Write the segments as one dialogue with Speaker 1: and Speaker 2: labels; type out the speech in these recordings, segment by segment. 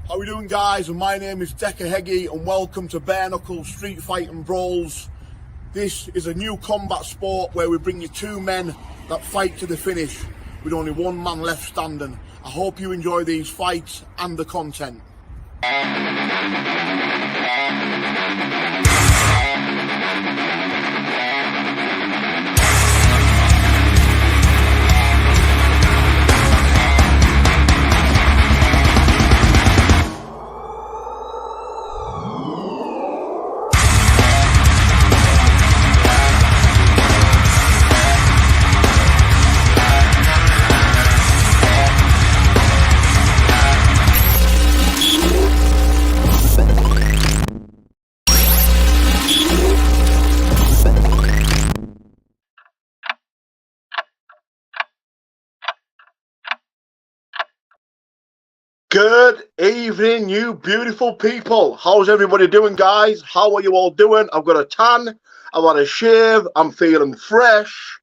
Speaker 1: How we doing, guys? And my name is Deccaheggie, and welcome to Bareknuckle Street Fighting Brawls. This is a new combat sport where we bring you two men that fight to the finish with only one man left standing. I hope you enjoy these fights and the content. Good evening, you beautiful people. How's everybody doing, guys? How are you all doing? I've got a tan, I've had a shave, I'm feeling fresh.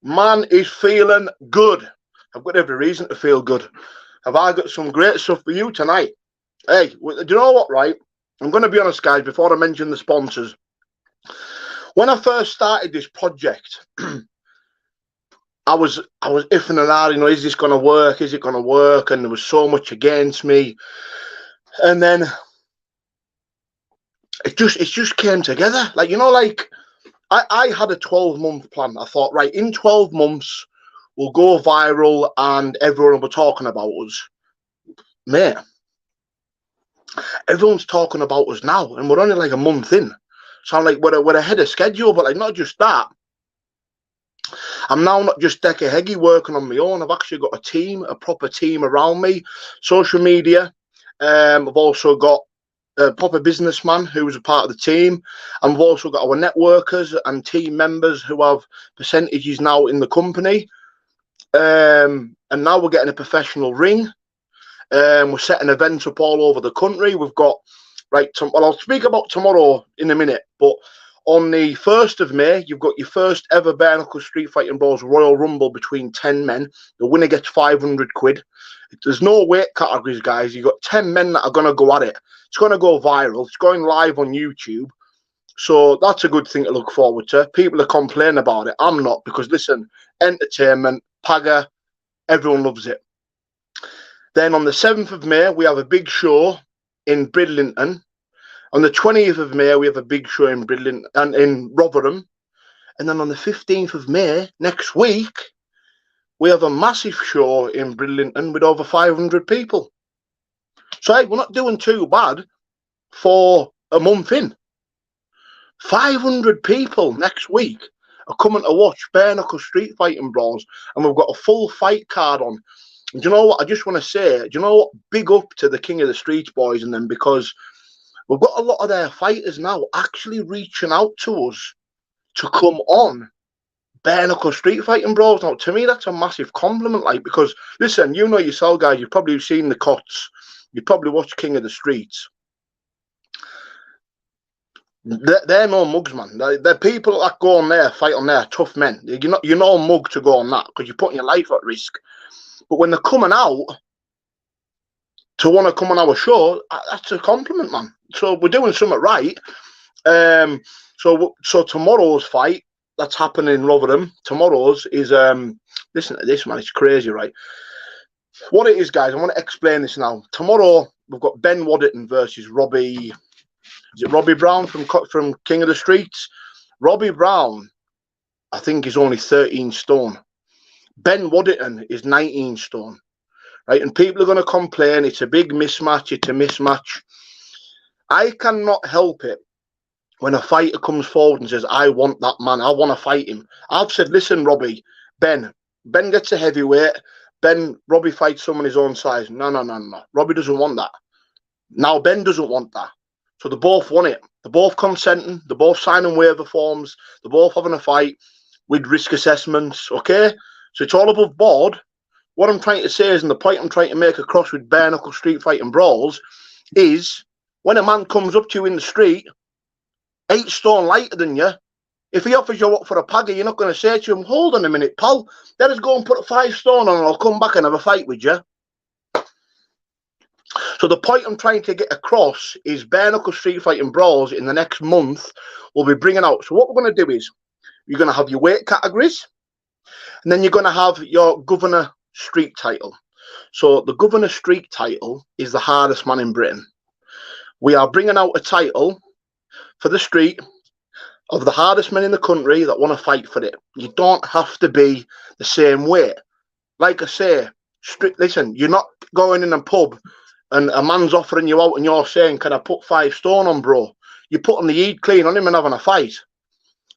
Speaker 1: Man is feeling good. I've got every reason to feel good. Have I got some great stuff for you tonight? Hey, do you know what, right? I'm going to be honest, guys, before I mention the sponsors. When I first started this project, I was iffing and ahhing, you know, is this going to work? Is it going to work? And there was so much against me. And then it just came together. Like, you know, like I had a 12-month plan. I thought, right, in 12 months, we'll go viral and everyone will be talking about us. Mate, everyone's talking about us now, and we're only like a month in. So I'm like, we're ahead of schedule, but like, not just that. I'm now not just Deccaheggie working on my own. I've actually got a team, a proper team around me. Social media. I've also got a proper businessman who's a part of the team. And we've also got our networkers and team members who have percentages now in the company. And now we're getting a professional ring. We're setting events up all over the country. We've got, right, well, I'll speak about tomorrow in a minute, but on the 1st of May, you've got your first ever Bareknuckle Street Fighting Brawls Royal Rumble between 10 men. The winner gets 500 quid. There's no weight categories, guys. You've got 10 men that are going to go at it. It's going to go viral. It's going live on YouTube. So that's a good thing to look forward to. People are complaining about it. I'm not, because, listen, entertainment, Pagger, everyone loves it. Then on the 7th of May, we have a big show in Bridlington. On the 20th of May, we have a big show in Bridlington and in Rotherham. And then on the 15th of May, next week, we have a massive show in Bridlington with over 500 people. So, hey, we're not doing too bad for a month in. 500 people next week are coming to watch Bareknuckle Street Fighting Brawls, and we've got a full fight card on. And do you know what? I just want to say, do you know what? Big up to the King of the Streets boys and them, because we've got a lot of their fighters now actually reaching out to us to come on Bareknuckle Street Fighting Brawls. Now, to me, that's a massive compliment, like, because, listen, you know yourself, guys, you've probably seen the cuts. You've probably watched King of the Streets. They're no mugs, man. They're people that go on there, fight on there, tough men. You're no mug to go on that, because you're putting your life at risk. But when they're coming out to want to come on our show, that's a compliment, man. So we're doing something right. So tomorrow's fight that's happening in Rotherham, tomorrow's is listen to this, man. It's crazy, right? What it is, guys, I want to explain this now. Tomorrow we've got Ben Waddington versus Robbie. Is it Robbie Brown from King of the Streets? Robbie Brown, I think, is only 13 stone. Ben Waddington is 19 stone. Right, and people are going to complain. It's a big mismatch. It's a mismatch. I cannot help it when a fighter comes forward and says, I want that man. I want to fight him. I've said, listen, Robbie, Ben gets a heavyweight. Robbie fights someone his own size. No. Robbie doesn't want that. Now Ben doesn't want that. So they both want it. They're both consenting. They're both signing waiver forms. They're both having a fight with risk assessments. Okay? So it's all above board. What I'm trying to say is, and the point I'm trying to make across with Bareknuckle Street Fighting Brawls, is when a man comes up to you in the street, 8 stone lighter than you, if he offers you up for a pagger, you're not going to say to him, hold on a minute, pal, let us go and put 5 stone on and I'll come back and have a fight with you. So the point I'm trying to get across is Bareknuckle Street Fighting Brawls in the next month we'll be bringing out. So what we're going to do is you're going to have your weight categories, and then you're going to have your Governor Street title. So the Governor Street title is the hardest man in Britain. We are bringing out a title for the street of the hardest men in the country that want to fight for it. You don't have to be the same weight. Like I say, listen, you're not going in a pub and a man's offering you out and you're saying, can I put 5 stone on, bro? You're putting the heat clean on him and having a fight.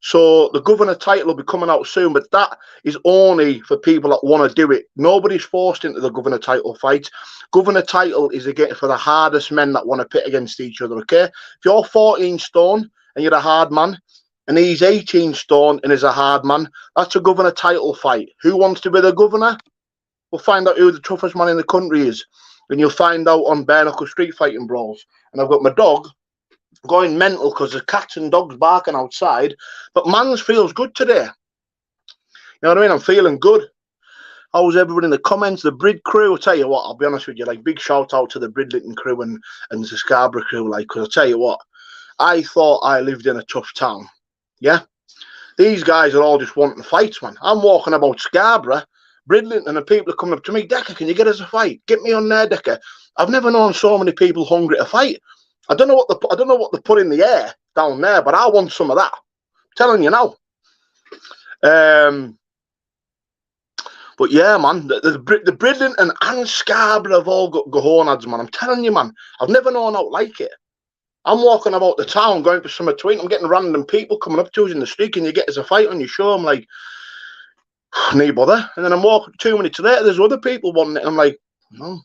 Speaker 1: So the Governor title will be coming out soon, but that is only for people that want to do it. Nobody's forced into the Governor title fight. Governor title is again for the hardest men that want to pit against each other, okay? If you're 14 stone and you're a hard man, and he's 18 stone and is a hard man, that's a Governor title fight. Who wants to be the Governor? We'll find out who the toughest man in the country is. And you'll find out on Bareknuckle Street Fighting Brawls. And I've got my dog going mental because there's cats and dogs barking outside. But mans feels good today. You know what I mean? I'm feeling good. How's everybody in the comments? The Brid crew, I'll tell you what, I'll be honest with you, like big shout out to the Bridlington crew and the Scarborough crew, like, because I'll tell you what, I thought I lived in a tough town. Yeah? These guys are all just wanting fights, man. I'm walking about Scarborough, Bridlington, and people are coming up to me, Decker, can you get us a fight? Get me on there, Decker. I've never known so many people hungry to fight. I don't know what they put in the air down there, but I want some of that. I'm telling you now. But yeah, man, the Bridlington and Scarborough have all got gonads, man. I'm telling you, man, I've never known how like it. I'm walking about the town, going for some tweet. I'm getting random people coming up to us in the street. Can you get us a fight on your show? I'm like, no bother. And then I'm walking 2 minutes later. There's other people wanting it. I'm like, no,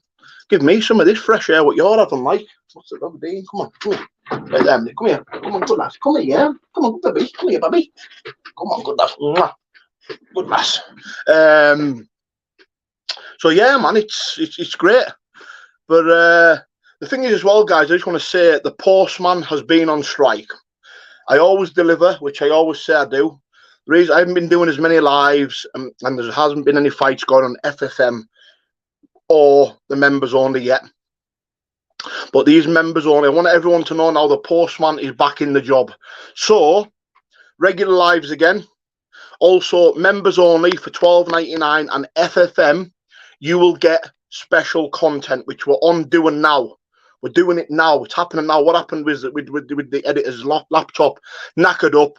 Speaker 1: give me some of this fresh air. What you're having, like? What's it, Robert Dean? Come on, come on. Right there, come here. Come on, good lass. Come here, yeah. Come on, good baby. Come here, baby. Come on, good lass. Good lass. So yeah, man, it's great. But the thing is as well, guys, I just want to say the postman has been on strike. I always deliver, which I always say I do. The reason I haven't been doing as many lives and there hasn't been any fights going on FFM or the members only yet. But these members only, I want everyone to know now the postman is back in the job. So, regular lives again. Also, members only for $12.99 and FFM, you will get special content, which we're on doing now. We're doing it now. It's happening now. What happened was that with the editor's laptop knackered up.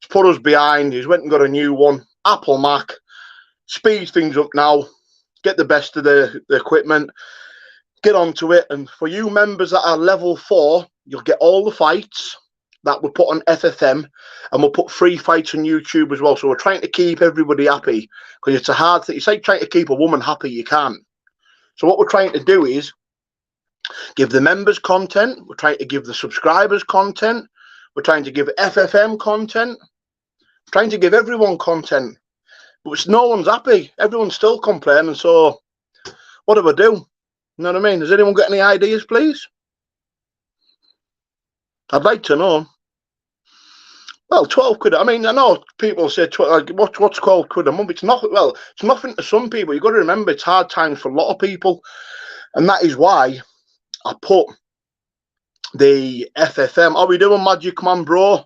Speaker 1: It's put us behind. He's went and got a new one. Apple Mac. Speed things up now. Get the best of the equipment. Get onto it. And for you members that are level 4, you'll get all the fights that we put on FFM. And we'll put free fights on YouTube as well. So we're trying to keep everybody happy. Because it's a hard thing. It's like trying to keep a woman happy. You can't. So what we're trying to do is give the members content. We're trying to give the subscribers content. We're trying to give FFM content. We're trying to give everyone content. But no one's happy. Everyone's still complaining. So what do I do? You know what I mean? Has anyone got any ideas, please? I'd like to know. Well, 12 quid. I mean, I know people say, like, what's 12 quid a month? It's not, well, it's nothing to some people. You've got to remember it's hard times for a lot of people. And that is why I put the FFM. How we doing, Magic? Come on, bro.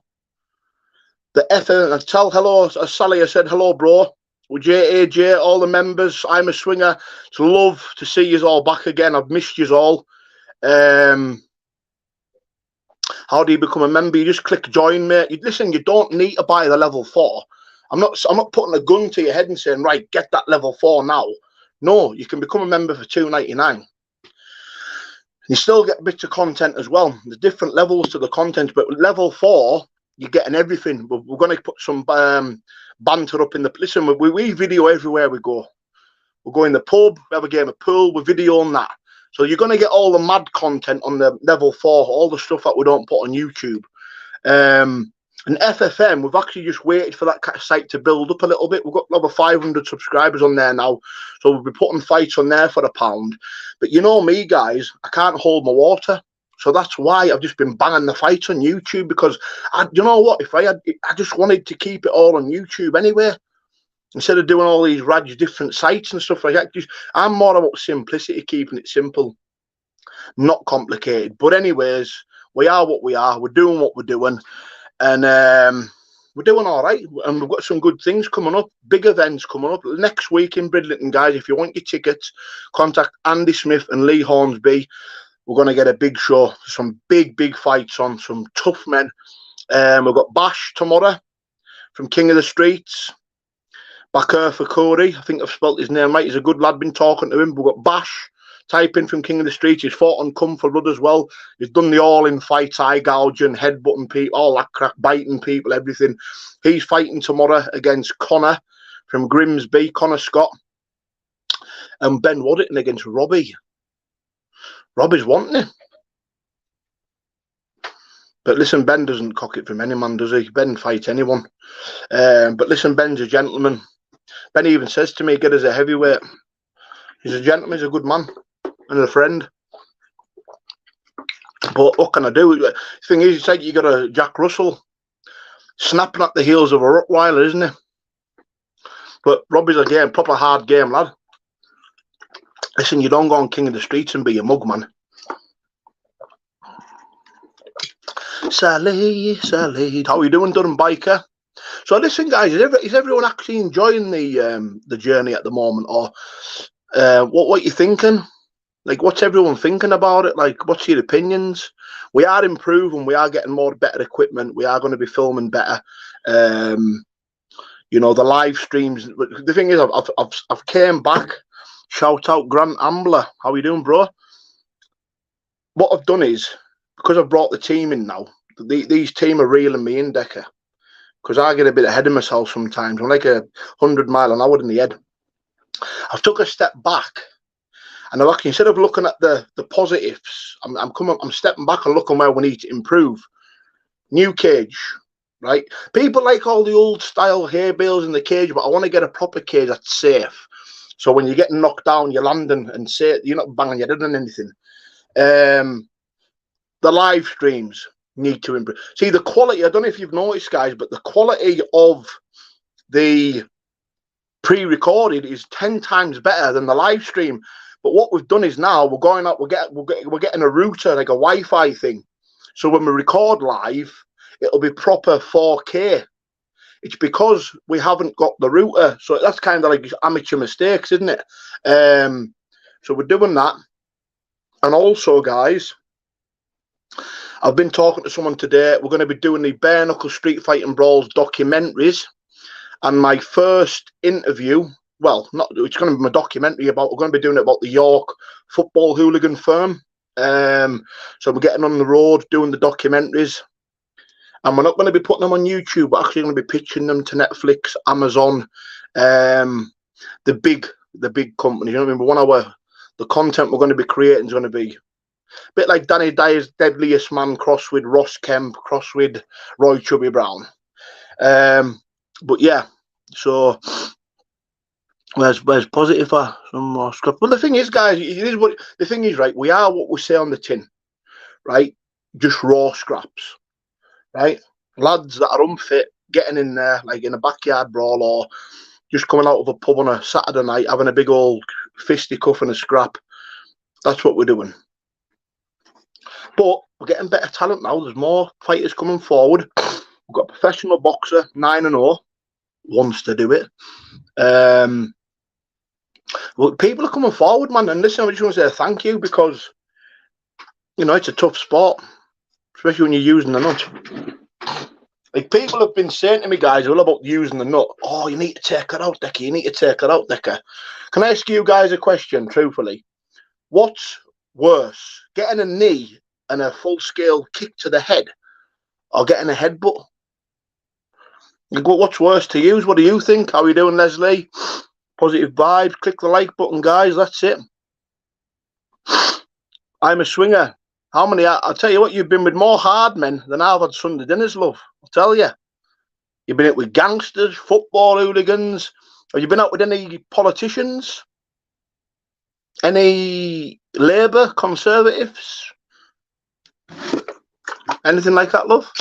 Speaker 1: The FFM. I tell hello. Sally, I said hello, bro. With JAJ, all the members. I'm a swinger. It's love to see you all back again. I've missed you all. How do you become a member? You just click join, mate. Listen, you don't need to buy the level 4. I'm not putting a gun to your head and saying, right, get that level 4 now. No, you can become a member for $2.99. You still get bits of content as well. There's different levels to the content, but with level 4, you're getting everything. We're going to put some banter up in the... Listen, we video everywhere we go. We'll go in the pub, we have a game of pool, we're videoing that. So you're going to get all the mad content on the level 4, all the stuff that we don't put on YouTube. And FFM, we've actually just waited for that site to build up a little bit. We've got over 500 subscribers on there now. So we'll be putting fights on there for £1. But you know me, guys, I can't hold my water. So that's why I've just been banging the fights on YouTube, because, you know what, I just wanted to keep it all on YouTube anyway. Instead of doing all these different sites and stuff like that. I'm more about simplicity, keeping it simple. not complicated. But anyways, we are what we are. We're doing what we're doing, and we're doing all right. And we've got some good things coming up, big events coming up next week in Bridlington, guys. If you want your tickets, contact Andy Smith and Lee Hornsby. We're going to get a big show, some big fights on, some tough men. We've got Bash tomorrow from King of the Streets. Backer for Cody. I think I've spelt his name right. He's a good lad, been talking to him. We've got Bash, type in from King of the Streets. He's fought on Come for Blood as well. He's done the all-in fights, eye gouging, headbutting people, all that crap, biting people, everything. He's fighting tomorrow against Connor from Grimsby, Connor Scott. And Ben Waddington against Robbie. Robbie's wanting it. But listen, Ben doesn't cock it from any man, does he? Ben fights anyone. But listen, Ben's a gentleman. Ben even says to me, get us a heavyweight. He's a gentleman, he's a good man and a friend. But what can I do? The thing is, it's like you got a Jack Russell snapping at the heels of a Rottweiler, isn't he? But Robbie's a proper hard game lad. Listen, you don't go on King of the Streets and be a mug, man. Sally, how are you doing, Durham Biker? So listen, guys, is everyone actually enjoying the journey at the moment, or what you thinking? Like, what's everyone thinking about it? Like, what's your opinions? We are improving. We are getting better equipment. We are going to be filming better. You know, the live streams. The thing is, I've came back. Shout out Grant Ambler. How you doing, bro? What I've done is, because I've brought the team in now, these team are reeling me in, Decker. Because I get a bit ahead of myself sometimes. I'm like 100 mile an hour in the head. I've took a step back, and I've actually, instead of looking at the positives, I'm stepping back and looking where we need to improve. New cage, right? People like all the old style hay bales in the cage, but I want to get a proper cage that's safe. So when you're getting knocked down, you're landing and safe. You're not banging your head on anything. The live streams need to improve. See, the quality, I don't know if you've noticed, guys, but the quality of the pre-recorded is 10 times better than the live stream. But what we've done is now we're going up, we're getting a router, like a Wi-Fi thing. So when we record live, it'll be proper 4K. It's because we haven't got the router. So that's kind of like amateur mistakes, isn't it? So we're doing that. And also, guys, I've been talking to someone today. We're going to be doing the Bareknuckle Street Fighting Brawls documentaries. And my first interview, well, it's going to be my documentary about, we're going to be doing it about the York football hooligan firm. So we're getting on the road, doing the documentaries. And we're not going to be putting them on YouTube. We're actually going to be pitching them to Netflix, Amazon, the big companies. You know what I mean? But one of the content we're going to be creating is going to be a bit like Danny Dyer's Deadliest Man cross with Ross Kemp, cross with Roy Chubby Brown. But yeah, so where's positive for some more scrap. But the thing is, guys, the thing is, right? We are what we say on the tin, right? Just raw scraps. Right, lads that are unfit, getting in there like in a backyard brawl, or just coming out of a pub on a Saturday night having a big old fisticuff and a scrap. That's what we're doing. But we're getting better talent now. There's more fighters coming forward. We've got a professional boxer, 9-0, wants to do it. Well, people are coming forward, man. And listen, I just want to say thank you, because you know it's a tough sport. Especially when you're using the nut. Like, people have been saying to me, guys, all about using the nut. Oh, you need to take it out, Decker. You need to take it out, Decker. Can I ask you guys a question, truthfully? What's worse, getting a knee and a full-scale kick to the head, or getting a headbutt? Like, what's worse to use? What do you think? How are you doing, Leslie? Positive vibes. Click the like button, guys. That's it. I'm a swinger. How many? I'll tell you what, you've been with more hard men than I've had Sunday dinners, love. I'll tell you. You've been out with gangsters, football hooligans. Have you been out with any politicians? Any Labour, Conservatives? Anything like that, love?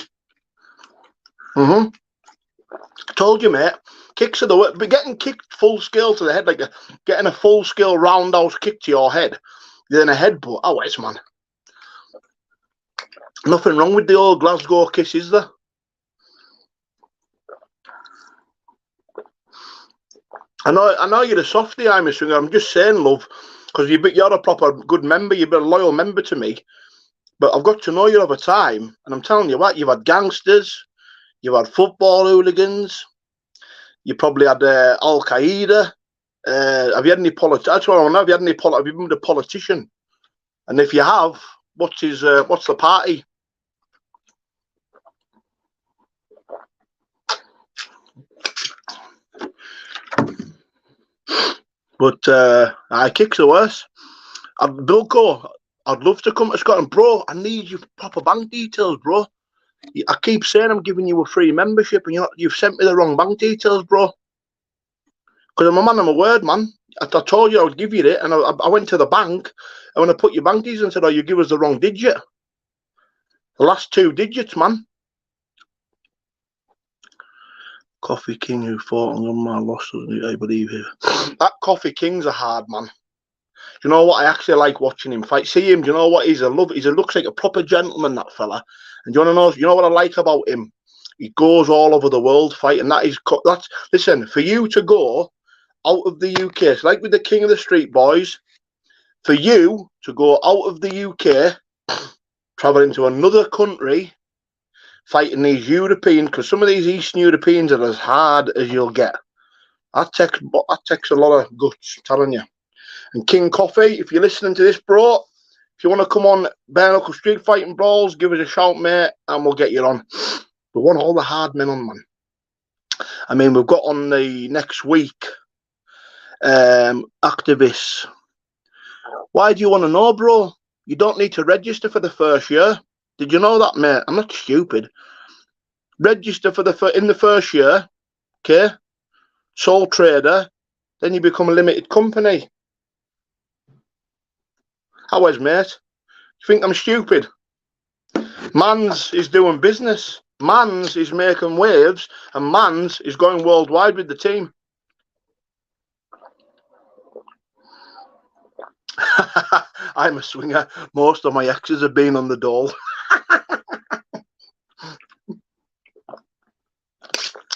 Speaker 1: Told you, mate. Kicks are the worst. But getting kicked full scale to the head, like getting a full scale roundhouse kick to your head, Then a headbutt. Oh, it's man. Nothing wrong with the old Glasgow kiss, is there? I know you're a softie, I'm a swinger. I'm just saying, love, because you're a proper good member. You've been a loyal member to me. But I've got to know you over time, and I'm telling you what, you've had gangsters, you've had football hooligans, you probably had Al Qaeda. Have you had any politics? That's what I want to know. Have you had any have you been a politician? And if you have, what's the party? But I kicks are worse. Bilko, I'd love to come to Scotland, bro. I need your proper bank details, bro. I keep saying I'm giving you a free membership, and you've sent me the wrong bank details, bro. Because I'm a man of my word, man. I told you I would give you it, and I went to the bank, and when I put your bank details and said, "Oh, you give us the wrong digit." The last 2 digits, man. Coffee King who fought on my loss, I believe here. That Coffee King's a hard man. Do you know what? I actually like watching him fight. See him, do you know what? He looks like a proper gentleman, that fella. And do you want to know? You know what I like about him? He goes all over the world fighting. Listen, for you to go out of the UK, it's like with the King of the Street Boys. For you to go out of the UK, traveling to another country, fighting these Europeans, because some of these Eastern Europeans are as hard as you'll get. That takes a lot of guts, I'm telling you. And King Coffee, if you're listening to this, bro, if you want to come on Bareknuckle Street Fighting Brawls, give us a shout, mate, and we'll get you on. We want all the hard men on, man. I mean, we've got on the next week activists. Why do you want to know, bro? You don't need to register for the first year. Did you know that, mate? I'm not stupid. Register for in the first year, okay? Sole trader, then you become a limited company. How is, mate? You think I'm stupid? Mans is doing business. Mans is making waves, and Mans is going worldwide with the team. I'm a swinger. Most of my exes have been on the dole.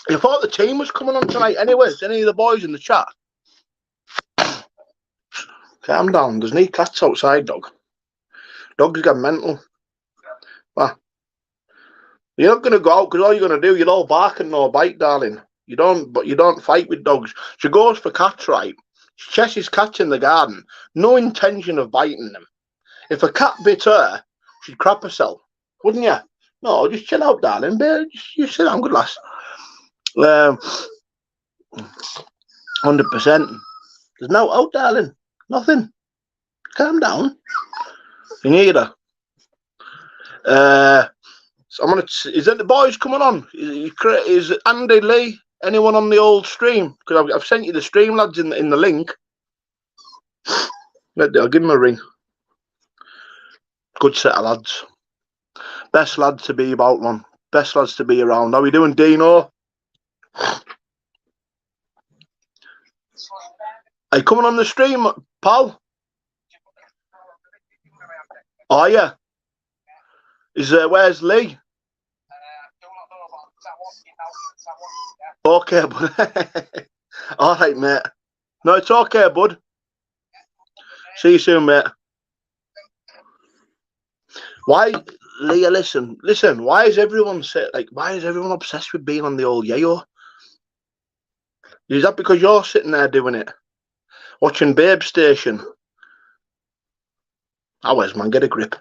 Speaker 1: You thought the team was coming on tonight anyways? Any of the boys in the chat? Calm down. There's no cats outside, dog. Dogs get mental. Well, you're not going to go out because all you're going to do, you'll all bark and no bite, darling. You don't fight with dogs. She goes for cats, right? She chases cats in the garden. No intention of biting them. If a cat bit her, she'd crap herself. Wouldn't you? No, just chill out, darling. You sit down, good lass. 100%. There's no out, darling. Nothing. Calm down. You need her. So is that the boys coming on? Is Andy Lee? Anyone on the old stream? Because I've sent you the stream, lads, in the link. I'll give him a ring. Good set of lads. Best lads to be about, man. Best lads to be around. How are we doing, Dino? Are you coming on the stream, pal? Are you? Where's Lee? Okay, bud. All right, mate. No, it's okay, bud. See you soon, mate. Why, Leah? Listen. Why is everyone obsessed with being on the old yayo? Is that because you're sitting there doing it, watching Babe Station? Hours, man, get a grip.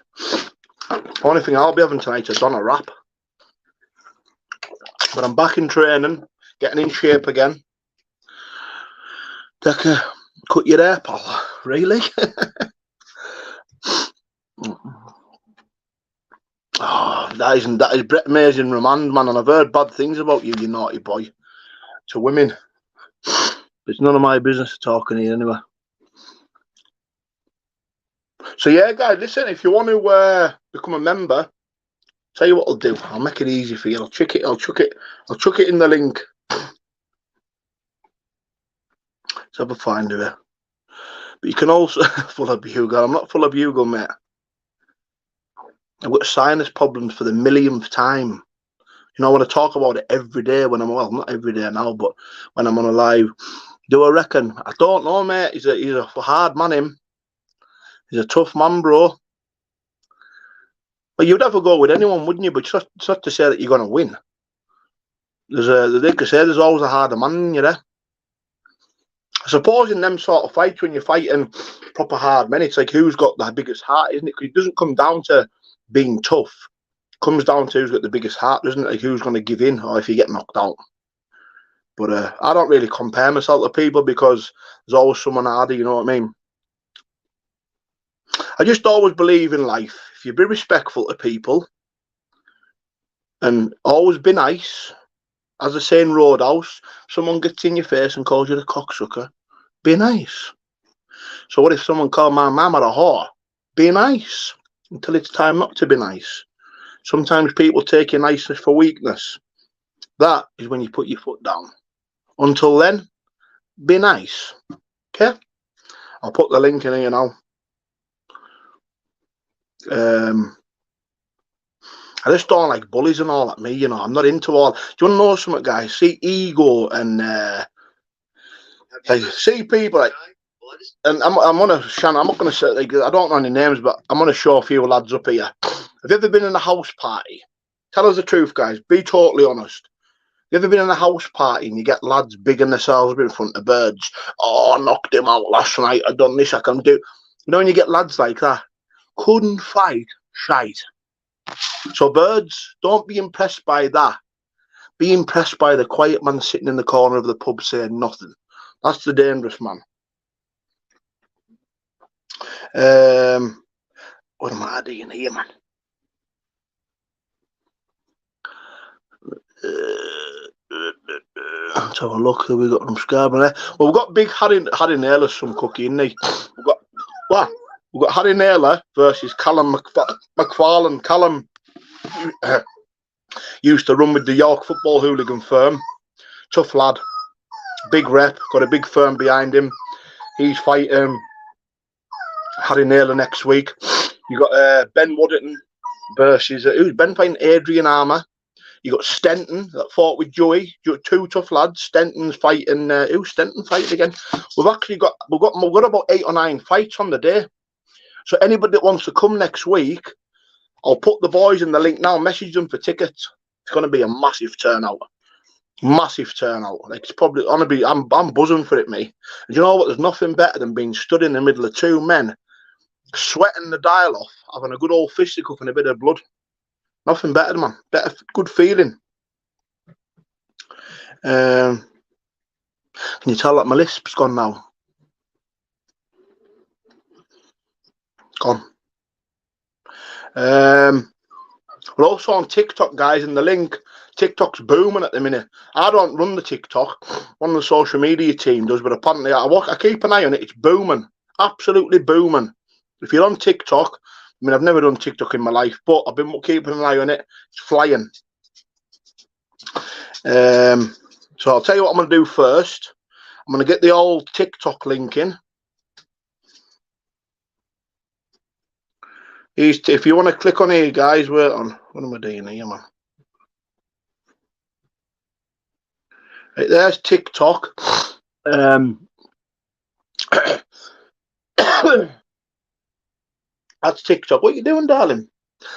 Speaker 1: Only thing I'll be having tonight is on a wrap. But I'm back in training, getting in shape again. Decca, cut your hair, pal. Really? Oh, that is amazing remand, man. And I've heard bad things about you, you naughty boy. To women. It's none of my business talking here anyway. So yeah, guys, listen, if you want to become a member, tell you what I'll do. I'll make it easy for you. I'll chuck it in the link. Let's have a find of it. But you can also full of bugle. I'm not full of bugle, mate. I've got sinus problems for the millionth time. You know, I want to talk about it every day when I'm, well, not every day now, but when I'm on a live. Do I reckon? I don't know, mate. He's a hard man, him. He's a tough man, bro. But you'd ever go with anyone, wouldn't you? But it's not to say that you're going to win. They could say there's always a harder man in you there. I suppose in them sort of fights, when you're fighting proper hard men, it's like who's got the biggest heart, isn't it? Because it doesn't come down to being tough. It comes down to who's got the biggest heart, doesn't it? Like who's going to give in or if you get knocked out. But I don't really compare myself to people because there's always someone harder, you know what I mean? I just always believe in life, if you be respectful to people and always be nice, as I say in Roadhouse, someone gets in your face and calls you the cocksucker, be nice. So what if someone called my mum a whore? Be nice until it's time not to be nice. Sometimes people take your niceness for weakness. That is when you put your foot down. Until then, be nice. Okay? I'll put the link in here now. I just don't like bullies and all like me, you know. I'm not into all. Do you want to know something, guys? See ego and like see people like, and I'm gonna Shannon, I'm not gonna say like I don't know any names, but I'm gonna show a few lads up here. Have you ever been in a house party? Tell us the truth, guys. Be totally honest. Have you ever been in a house party and you get lads bigging themselves up in front of birds? Oh, I knocked him out last night. I done this. I can do. You know, when you get lads like that, couldn't fight shite. So birds, don't be impressed by that. Be impressed by the quiet man sitting in the corner of the pub saying nothing. That's the dangerous man. What am I doing here, man? Let's have a look who we got from Scarborough. Well, we've got big Harry Naylor, some cookie, isn't he? We've got what? We've got Harry Naylor versus Callum McFarlane. Callum used to run with the York football hooligan firm. Tough lad, big rep, got a big firm behind him. He's fighting Harry Naylor next week. You got Ben Woodington versus who's Ben fighting Adrian Armour. You got Stenton that fought with Joey. Two tough lads. Stenton's fighting. Who's Stenton fighting again? We've got about 8 or 9 fights on the day. So anybody that wants to come next week, I'll put the boys in the link now. Message them for tickets. It's going to be a massive turnout. Massive turnout. Like it's probably going to be. I'm buzzing for it, me. And you know what? There's nothing better than being stood in the middle of 2 men, sweating the dial off, having a good old fisticuff and a bit of blood. Nothing better, man. Better, good feeling. Can you tell that my lisp's gone now? Gone. We're also on TikTok, guys, in the link. TikTok's booming at the minute. I don't run the TikTok. One of the social media team does, but apparently I keep an eye on it. It's booming. Absolutely booming. If you're on TikTok, I mean, I've never done TikTok in my life, but I've been keeping an eye on it. It's flying. So I'll tell you what I'm going to do first. I'm going to get the old TikTok link in. If you want to click on here, guys, wait on. What am I doing here, man? Right, there's TikTok. That's TikTok. What are you doing, darling?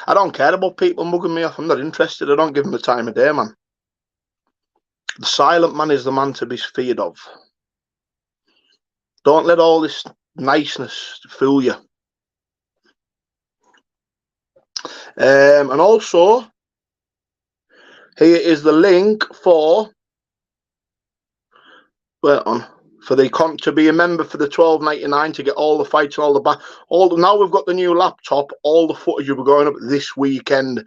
Speaker 1: I don't care about people mugging me off. I'm not interested. I don't give them the time of day, man. The silent man is the man to be feared of. Don't let all this niceness fool you. And also, here is the link for to be a member for the $12.99 to get all the fights and now we've got the new laptop. All the footage will be going up this weekend.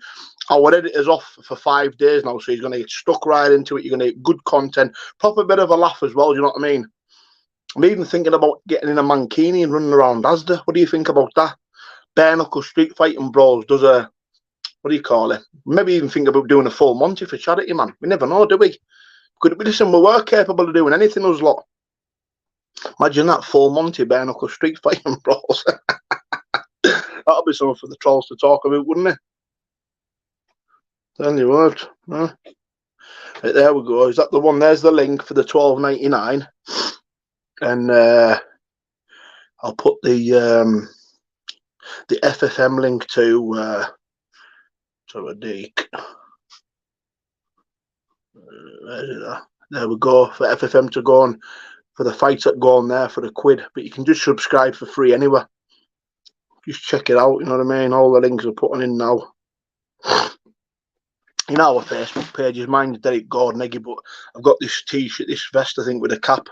Speaker 1: Our editor's off for 5 days now, so he's going to get stuck right into it. You're going to get good content, proper bit of a laugh as well. You know what I mean? I'm even thinking about getting in a mankini and running around Asda. What do you think about that? Bareknuckle Street Fightingbrawls does a, what do you call it? Maybe even think about doing a full Monty for charity, man. We never know, do we? Listen, we were capable of doing anything, us lot. Imagine that full Monty Bareknuckle Street Fighting Brawls. That'll be something for the trolls to talk about, wouldn't it? Tell you what. Huh? Right, there we go. Is that the one? There's the link for the $12.99, and I'll put the FFM link to a deek. There we go, for FFM to go on for the fights that go on there for the £1, but you can just subscribe for free anyway. Just check it out, you know what I mean? All the links are putting in now. You know, our Facebook page is mine, Derek Bareknuckle, but I've got this t-shirt, this vest, I think, with a cap.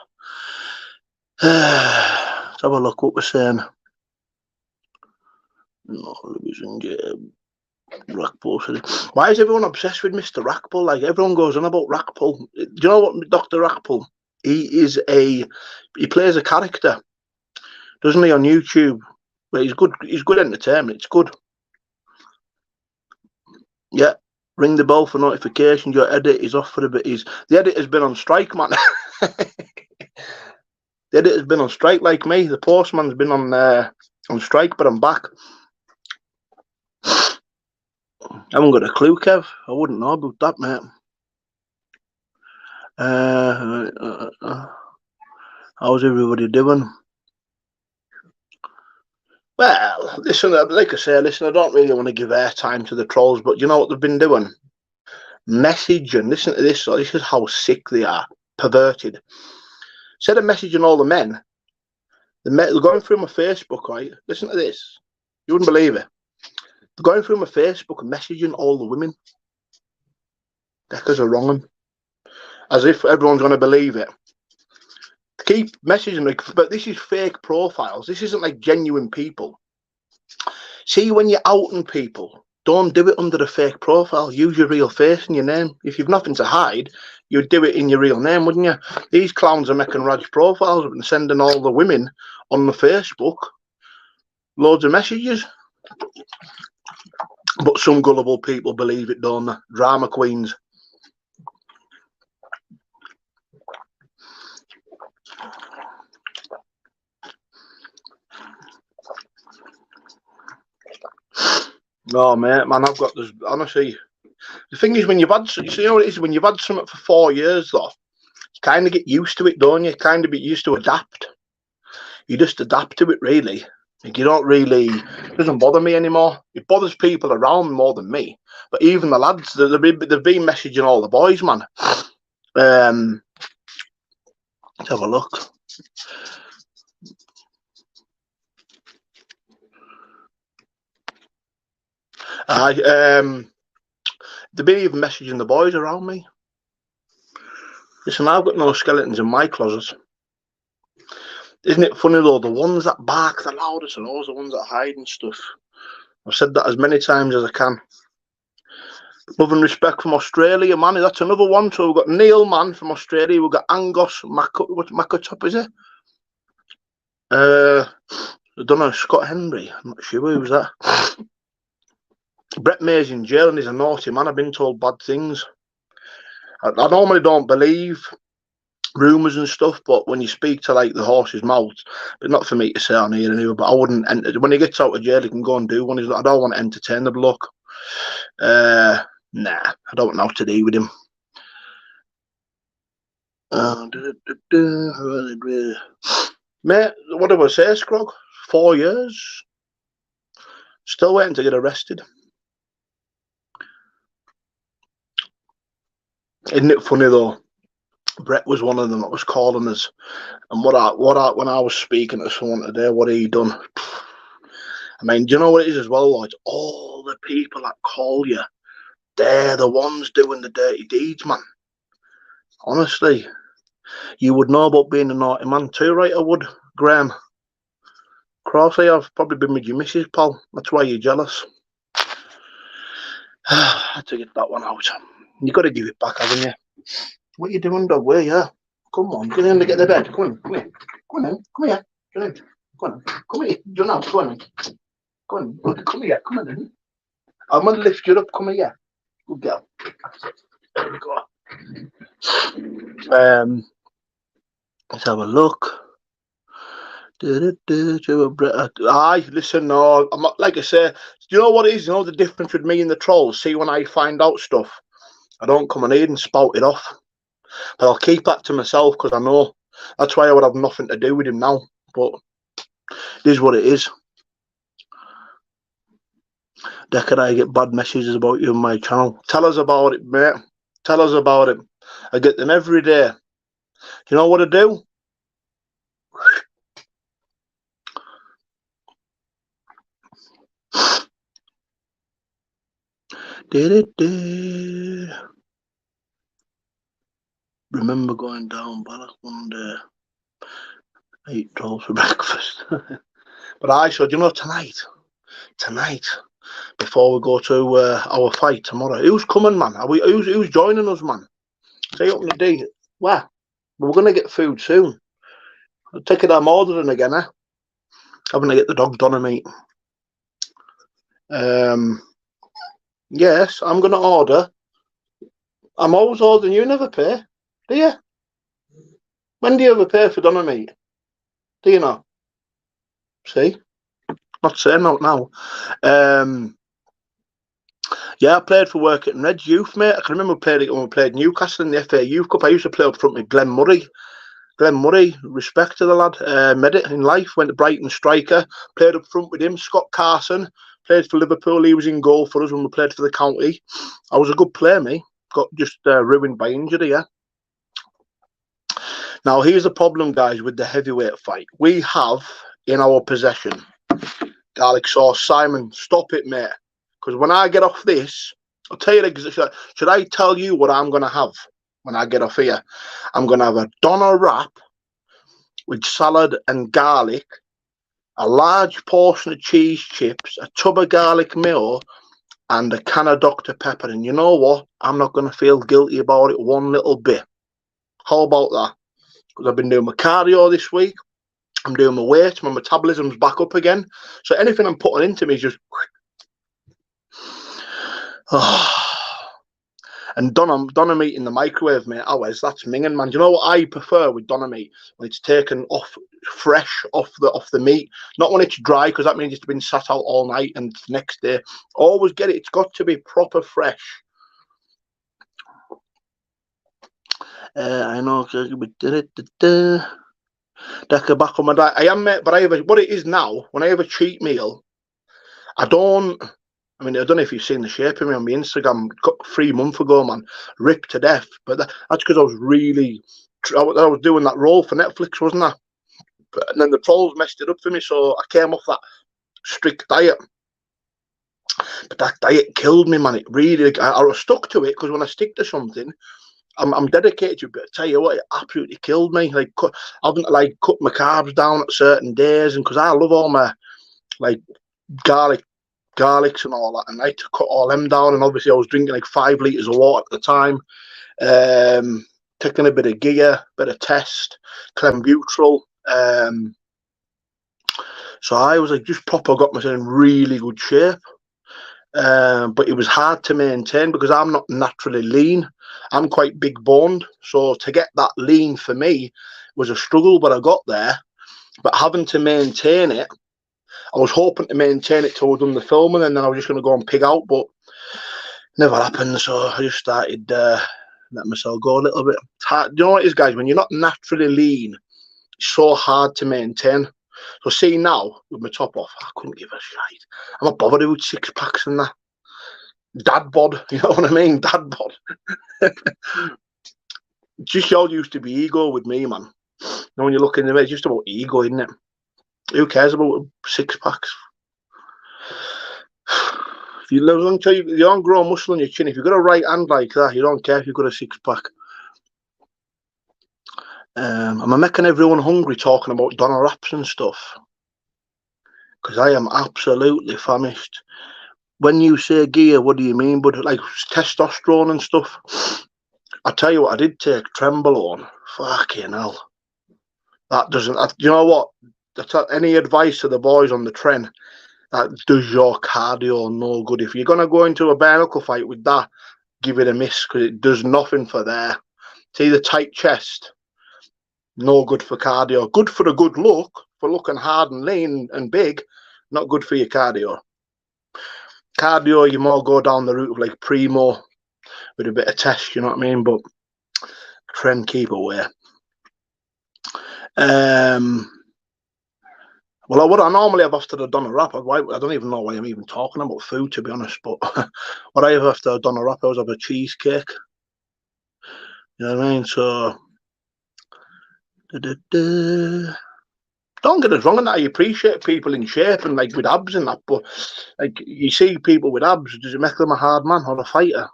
Speaker 1: Let's have a look what we're saying. No, Rackpool. Why is everyone obsessed with Mr. Rackpool? Like, everyone goes on about Rackpool. Do you know what Dr. Rackpool? He plays a character, doesn't he, on YouTube? But he's good entertainment. It's good. Yeah. Ring the bell for notifications. Your edit is off for a bit. The editor's been on strike, man. The editor's been on strike like me. The postman's been on strike, but I'm back. I haven't got a clue, Kev. I wouldn't know about that, mate. How's everybody doing? Well, listen, like I say, listen, I don't really want to give airtime to the trolls, but you know what they've been doing? Messaging. Listen to this. So this is how sick they are. Perverted. Instead of messaging all the men, they're going through my Facebook, right? Listen to this. You wouldn't believe it. They're going through my Facebook and messaging all the women. Deckers are wrong. As if everyone's going to believe it. Keep messaging me, but this is fake profiles. This isn't like genuine people. See, when you're outing people, don't do it under a fake profile. Use your real face and your name. If you've nothing to hide, you'd do it in your real name, wouldn't you? These clowns are making Raj profiles and sending all the women on the Facebook loads of messages. But some gullible people believe it, don't they? Drama queens. No, mate, man, I've got this. Honestly, the thing is, when you've had, you know what it is, when you've had something for 4 years, though, you kind of get used to it, don't you? Kind of get used to adapt. You just adapt to it, really. Like, you don't really, it doesn't bother me anymore. It bothers people around more than me. But even the lads, they've been messaging all the boys, man. Let's have a look. They've been even messaging the boys around me. Listen, I've got no skeletons in my closet. Isn't it funny though, the ones that bark the loudest are always the ones that hide and stuff. I've said that as many times as I can. Love and respect from Australia, man. That's another one. So we've got Neil, man, from Australia. We've got Angus Makatop, is it? I don't know, Scott Henry. I'm not sure who's that. Brett May's in jail and he's a naughty man. I've been told bad things. I normally don't believe rumours and stuff, but when you speak to like the horse's mouth, but not for me to say on here anyway, but I wouldn't enter. When he gets out of jail, he can go and do one. I don't want to entertain the bloke. Nah, I don't know what to do with him. Mate, what do I say, Scrog? 4 years. Still waiting to get arrested. Isn't it funny though? Brett was one of them that was calling us, and when I was speaking to someone today, what he done? I mean, do you know what it is as well, Lloyd? All the people that call you, they're the ones doing the dirty deeds, man. Honestly, you would know about being a naughty man too, right? I would, Graham. Crossley, I've probably been with your missus, pal. That's why you're jealous. I had to get that one out. You got to give it back, haven't you? What are you doing, dog? Where you? Come on, get in to get the bed. Come on, here. Come here. Get in. Come here. You're not. Come on. Come here. Come on. I'm gonna lift you up. Come here. Good girl. There we go. Let's have a look. Aye, listen, no, I'm not, like I say, do you know what it is? You know the difference with me and the trolls? See, when I find out stuff, I don't come on here and spout it off. But I'll keep that to myself because I know that's why I would have nothing to do with him now. But it is what it is. Decker, I get bad messages about you on my channel. Tell us about it, mate. Tell us about it. I get them every day. You know what I do? Remember going down Barak one day. I ate rolls for breakfast. But I said, you know, tonight, before we go to our fight tomorrow, who's coming, man? Who's joining us, man? Say up in the day. Well, we're going to get food soon. I'll take it, I'm ordering again, eh? I'm going to get the dog Donna meat. Yes, I'm going to order. I'm always ordering. You never pay, do you? When do you ever pay for Donna meat? Do you know? See? Not saying out now. Yeah, I played for work at Reds Youth, mate. I can remember playing it when we played Newcastle in the FA Youth Cup. I used to play up front with Glenn Murray. Glenn Murray, respect to the lad. Made it in life, went to Brighton striker. Played up front with him. Scott Carson played for Liverpool. He was in goal for us when we played for the county. I was a good player, me. Got just ruined by injury, yeah. Now, here's the problem, guys, with the heavyweight fight. We have in our possession garlic sauce. Simon, stop it, mate. Because when I get off this, I'll tell you, should I tell you what I'm going to have when I get off here? I'm going to have a doner wrap with salad and garlic, a large portion of cheese chips, a tub of garlic mayo, and a can of Dr. Pepper. And you know what? I'm not going to feel guilty about it one little bit. How about that? Because I've been doing my cardio this week. I'm doing my weights. My metabolism's back up again. So anything I'm putting into me is just... And doner meat in the microwave, mate. Always, that's minging, man. Do you know what I prefer with doner meat? When it's taken off fresh off the meat, not when it's dry, because that means it's been sat out all night and it's the next day. Always get it. It's got to be proper fresh. I know. Decker back on my diet. I am, mate, but what it is now, when I have a cheat meal, I don't know if you've seen the shape of me on my Instagram. Got 3 months ago, man, ripped to death. But that's because I was doing that role for Netflix, wasn't I? And then the trolls messed it up for me, so I came off that strict diet. But that diet killed me, man. It really, I was stuck to it, because when I stick to something, I'm dedicated to it. But I tell you what, it absolutely killed me. Like, I haven't cut my carbs down at certain days, and because I love all my garlics and all that, and I had to cut all them down. And obviously I was drinking like 5 litres of water at the time, taking a bit of gear, bit of test, clenbuterol, so I was just proper got myself in really good shape, but it was hard to maintain because I'm not naturally lean. I'm quite big boned, so to get that lean for me was a struggle, but I got there. But having to maintain it, I was hoping to maintain it till we'd done the filming, and then I was just going to go and pig out, but never happened. So I just started letting myself go a little bit. It's hard. Do you know what it is, guys? When you're not naturally lean, it's so hard to maintain. So see now, with my top off, I couldn't give a shite. I'm not bothered with 6 packs and that. Dad bod, you know what I mean? Dad bod. Just all used to be ego with me, man. You know, when you look in the mirror, it's just about ego, isn't it? Who cares about 6 packs? If you live until you don't grow muscle on your chin, if you've got a right hand like that, you don't care if you've got a 6 pack. I'm making everyone hungry talking about doner wraps and stuff, because I am absolutely famished. When you say gear, what do you mean? But like testosterone and stuff, I tell you what, I did take Trembolone. Fucking hell. That doesn't, you know what? Any advice to the boys on the tren, that does your cardio no good. If you're going to go into a bare-knuckle fight with that, give it a miss, because it does nothing for there. See the tight chest? No good for cardio. Good for a good look, for looking hard and lean and big. Not good for your cardio. Cardio, you more go down the route of like primo with a bit of test, you know what I mean? But trend, keep away. Well, what I normally have after I've done a wrap, I don't even know why I'm even talking about food, to be honest, but what I have after I've done a wrap, I always have a cheesecake. You know what I mean? So, don't get us wrong in that. I appreciate people in shape and like with abs and that, but like you see people with abs, does it make them a hard man or a fighter?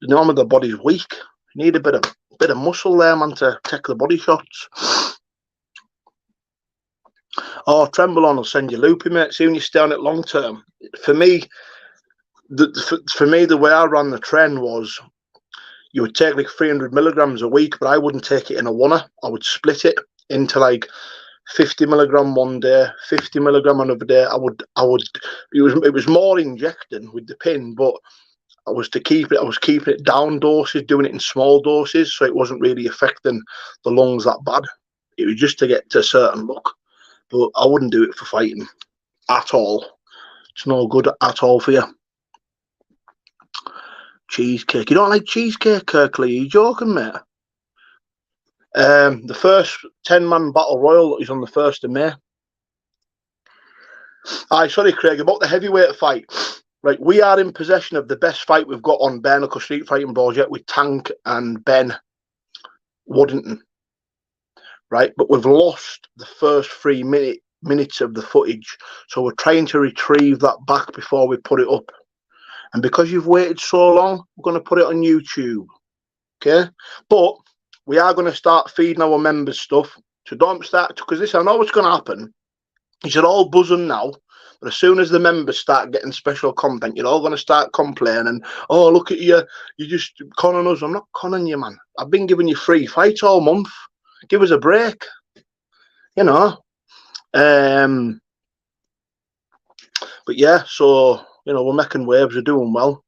Speaker 1: Normally the body's weak. You need a bit of muscle there, man, to take the body shots. Oh, Trembolon will send you loopy, mate. See when you stay on it long term. For me, the way I ran the trend was you would take like 300 milligrams a week, but I wouldn't take it in a oneer. I would split it into like 50 milligram one day, 50 milligram another day. It was more injecting with the pin, but I was keeping it down doses, doing it in small doses, so it wasn't really affecting the lungs that bad. It was just to get to a certain look. But I wouldn't do it for fighting at all. It's no good at all for you. Cheesecake. You don't like cheesecake, Kirkley? Are you joking, mate? The first 10-man battle royal is on the 1st of May. Aye, sorry, Craig, about the heavyweight fight. Right, we are in possession of the best fight we've got on Bareknuckle Street Fightingbrawls yet with Tank and Ben Waddington. Right, but we've lost the first 3 minutes of the footage, so we're trying to retrieve that back before we put it up. And because you've waited so long, we're going to put it on YouTube. Okay, but we are going to start feeding our members stuff. So don't start, because this, I know what's going to happen. You're all buzzing now, but as soon as the members start getting special content, you're all going to start complaining. Oh, look at you, you're just conning us. I'm not conning you, man. I've been giving you free fights all month. Give us a break, you know. But yeah, so you know, we're making waves, we're doing well.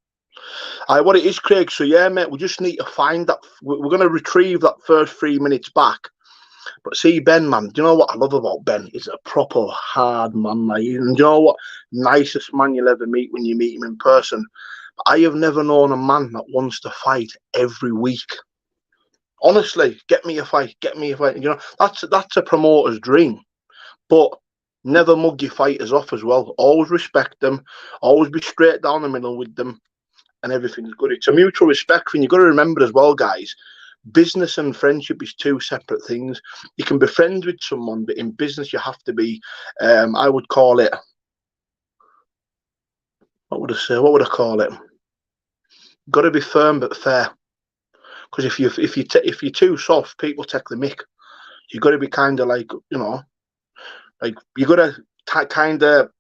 Speaker 1: What it is, Craig, so yeah, mate, we just need to find that. We're going to retrieve that first 3 minutes back. But see, Ben, man, do you know what I love about Ben? He's a proper hard man, like, and do you know what? Nicest man you'll ever meet when you meet him in person. I have never known a man that wants to fight every week. Honestly, get me a fight, get me a fight. You know, that's a promoter's dream. But never mug your fighters off as well. Always respect them. Always be straight down the middle with them, and everything's good. It's a mutual respect thing. You've got to remember as well, guys. Business and friendship is two separate things. You can be friends with someone, but in business you have to be, I would call it, what would I call it? Got to be firm but fair. Because if you're too soft, people take the mick. You've got to be kind of like, you know, like you got to kind of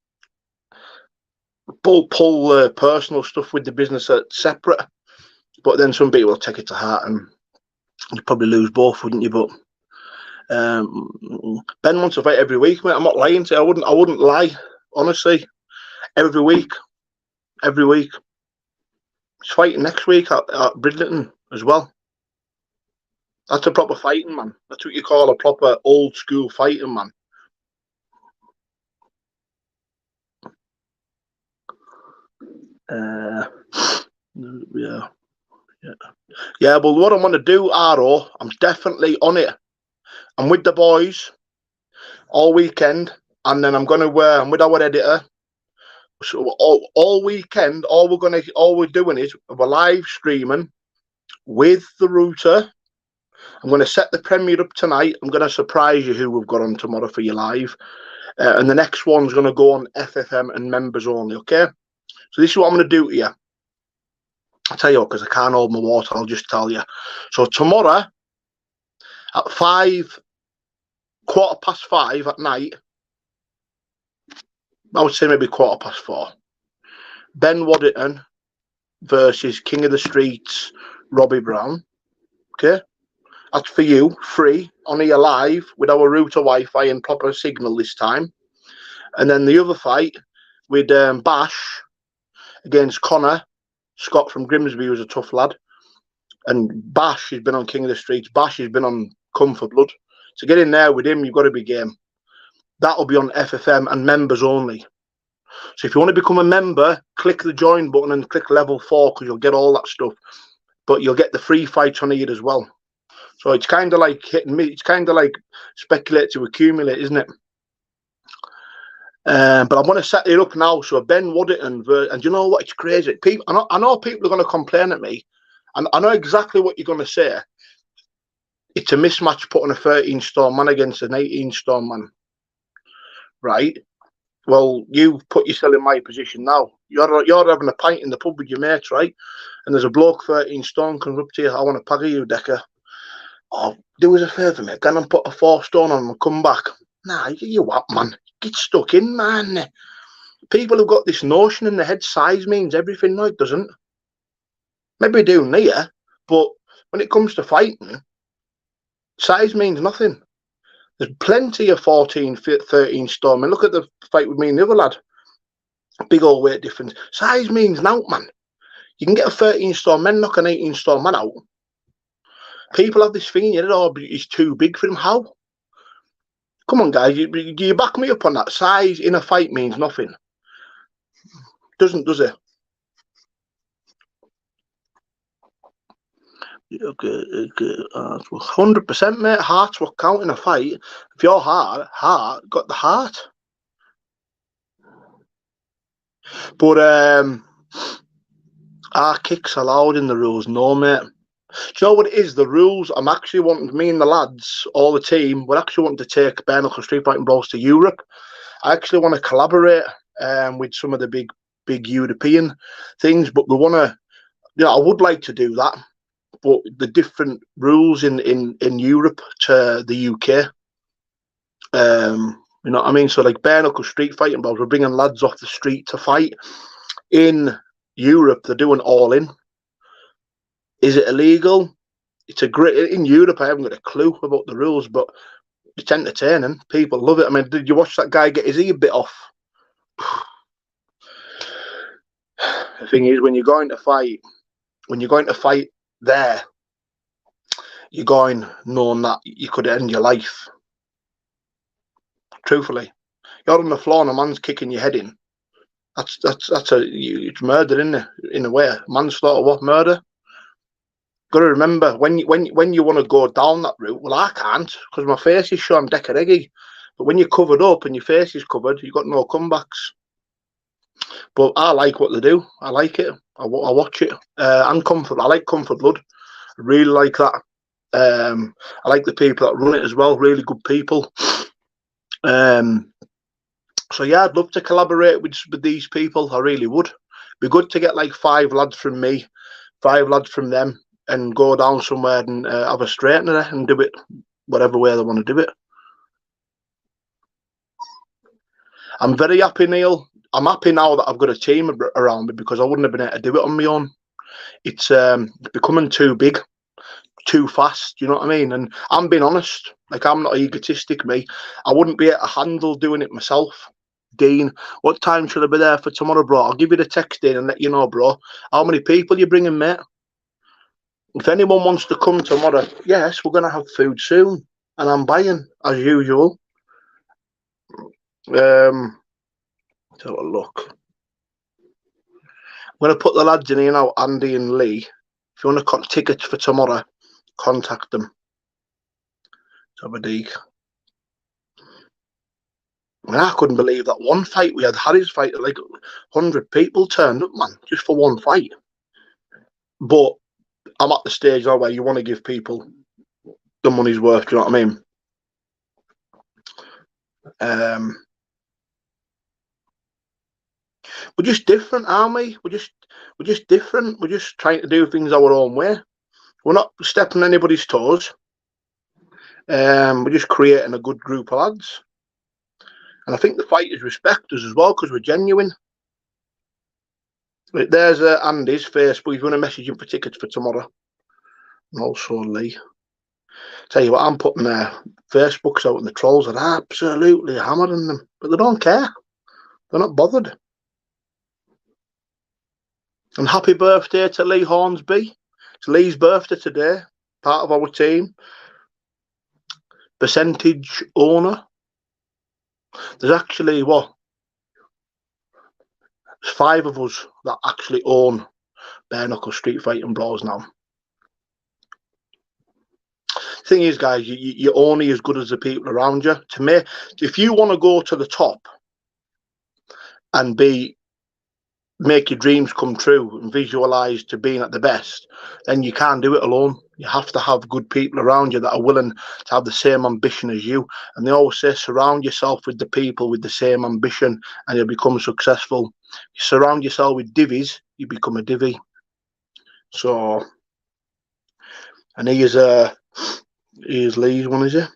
Speaker 1: pull personal stuff with the business separate. But then some people will take it to heart, and you'd probably lose both, wouldn't you? But Ben wants to fight every week, mate. I'm not lying to you. I wouldn't lie, honestly. Every week. He's fighting next week at Bridlington as well. That's a proper fighting man. That's what you call a proper old school fighting man. Yeah, but what I'm going to do, Aro, I'm definitely on it. I'm with the boys all weekend, and then I'm going to I'm with our editor. So all weekend, all we're doing is we're live streaming with the router. I'm going to set the premiere up tonight. I'm going to surprise you who we've got on tomorrow for your live. And the next one's going to go on FFM and members only, okay? So this is what I'm going to do to you. I'll tell you what, because I can't hold my water, I'll just tell you. So tomorrow at 5:15 at night, I would say maybe 4:15, Ben Waddington versus King of the Streets, Robbie Brown. Okay? That's for you, free, on here live with our router Wi-Fi and proper signal this time. And then the other fight with Bash against Connor Scott from Grimsby, who's a tough lad. And Bash has been on King of the Streets. Bash has been on Come for Blood. To get in there with him, you've got to be game. That'll be on FFM and members only. So if you want to become a member, click the join button and click level 4 because you'll get all that stuff. But you'll get the free fights on here as well. So it's kind of like hitting me. It's kind of like speculate to accumulate, isn't it? But I want to set it up now. So Ben Waddington, and you know what? It's crazy. People, I know people are going to complain at me, and I know exactly what you're going to say. It's a mismatch putting a 13-stone man against an 18-stone man, right? Well, you put yourself in my position now. You're having a pint in the pub with your mates, right? And there's a bloke 13 stone comes up to you. I want to pagger you, Decker. Oh, do us a favour, mate. Go and put a 4 stone on and come back. Nah, you what, man? Get stuck in, man. People have got this notion in their head size means everything. No, it doesn't. Maybe do near, but when it comes to fighting, size means nothing. There's plenty of 14, 13 stone. I mean, look at the fight with me and the other lad. Big old weight difference. Size means nought, man. You can get a 13 stone man, knock an 18 stone man out. People have this thing in your head, oh, he's too big for him. How? Come on, guys. You back me up on that. Size in a fight means nothing. Doesn't, does it? 100%, mate. Heart's what count in a fight. If your heart got the heart. But are kicks allowed in the rules? No, mate. Do you know what it is? The rules, I'm actually wanting, me and the lads, all the team, we're actually wanting to take Bareknuckle Street Fightingbrawls to Europe. I actually want to collaborate with some of the big European things, but we want to, I would like to do that. But the different rules in Europe to the UK, you know what I mean? So like Bareknuckle Street Fightingbrawls, we're bringing lads off the street to fight. In Europe, they're doing all in. Is it illegal? It's a great, in Europe, I haven't got a clue about the rules, but it's entertaining. People love it. I mean, did you watch that guy get his ear bit off? The thing is, when you're going to fight there, you're going knowing that you could end your life. Truthfully, you're on the floor and a man's kicking your head in. It's murder, isn't it? In a way, manslaughter, what, murder? Got to remember when you want to go down that route. Well, I can't because my face is showing deccaheggie. But when you're covered up and your face is covered, you've got no comebacks. But I like what they do. I like it. I watch it. And Comfort. I like Comfort Blood. I really like that. I like the people that run it as well. Really good people. So yeah, I'd love to collaborate with these people. I really would. Be good to get like 5 lads from me, 5 lads from them, and go down somewhere and have a straightener and do it whatever way they want to do it. I'm very happy, Neil. I'm happy now that I've got a team around me because I wouldn't have been able to do it on my own. It's becoming too big, too fast, you know what I mean? And I'm being honest, like I'm not egotistic, me. I wouldn't be able to handle doing it myself. Dean, what time should I be there for tomorrow, bro? I'll give you the text, Dean, and let you know, bro. How many people you bringing, mate? If anyone wants to come tomorrow, yes, we're going to have food soon. And I'm buying, as usual. Let's have a look. I'm going to put the lads in here now, Andy and Lee. If you want to cut tickets for tomorrow, contact them. Let's have a dig. I mean, I couldn't believe that one fight we had, Harry's fight, like 100 people turned up, man, just for one fight. But I'm at the stage now where you want to give people the money's worth, do you know what I mean? We're just different, aren't we? We're just different. We're just trying to do things our own way. We're not stepping on anybody's toes. We're just creating a good group of lads. And I think the fighters respect us as well because we're genuine. There's Andy's Facebook. If you want to message him for tickets for tomorrow. And also Lee. Tell you what, I'm putting their Facebooks out and the trolls are absolutely hammering them. But they don't care. They're not bothered. And happy birthday to Lee Hornsby. It's Lee's birthday today. Part of our team. percentage owner. There's actually what? There's 5 of us that actually own Bareknuckle Street Fightingbrawls now. Thing is, guys, you're only as good as the people around you. To me, if you want to go to the top and make your dreams come true and visualize to being at the best, then you can't do it alone. You have to have good people around you that are willing to have the same ambition as you. And they always say, surround yourself with the people with the same ambition and you'll become successful. You surround yourself with divvies, you become a divvy. So, and here's Lee's one, is it?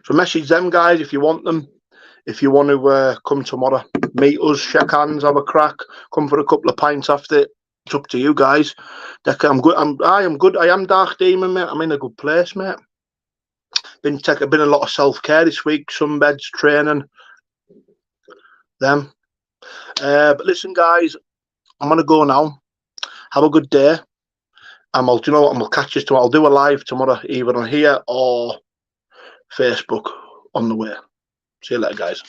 Speaker 1: So message them, guys, if you want them. If you want to come tomorrow, meet us, shake hands, have a crack, come for a couple of pints after. It's up to you, guys. I'm good. I am good. I am Dark Demon, mate. I'm in a good place, mate. Been a lot of self-care this week, sunbeds, training, them. But listen, guys, I'm gonna go now. Have a good day. And do you know what? We'll catch you tomorrow. I'll do a live tomorrow, either on here or Facebook on the way. See you later, guys.